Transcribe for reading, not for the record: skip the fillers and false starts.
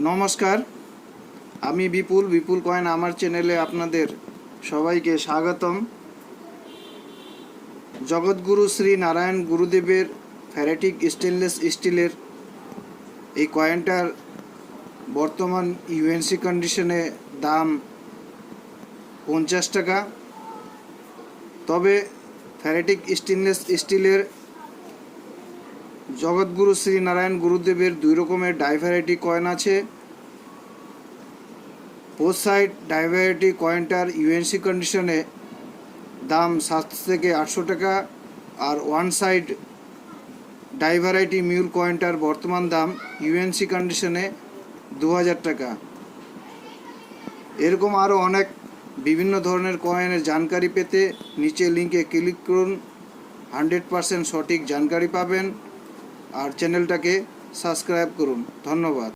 নমস্কার, আমি বিপুল কয়েন আমার চ্যানেলে আপনাদের সবাইকে স্বাগতম। জগৎগুরু শ্রী নারায়ণ গুরুদেবের ফেরাটিক স্টেনলেস স্টিলের এই কয়েনটার বর্তমান ইউএনসি কন্ডিশনে দাম 50 টাকা। তবে ফেরাটিক স্টেনলেস স্টিলের জগৎগুরু শ্রী নারায়ণ গুরুদেবের দুই রকমের ডাইভ্যারাইটি কয়েন আছে। বোথ সাইড ডাইভ্যারাইটি কয়েনটার ইউএনসি কন্ডিশনে দাম 700 থেকে 800 টাকা, আর ওয়ান সাইড ডাইভ্যারাইটি মিউল কয়েনটার বর্তমান দাম ইউএনসি কন্ডিশনে 2000 টাকা। এরকম আরও অনেক বিভিন্ন ধরনের কয়েনের জানকারি পেতে নিচে লিঙ্কে ক্লিক করুন। 100% সঠিক জানকারি পাবেন। আর চ্যানেলটাকে সাবস্ক্রাইব করুন। ধন্যবাদ।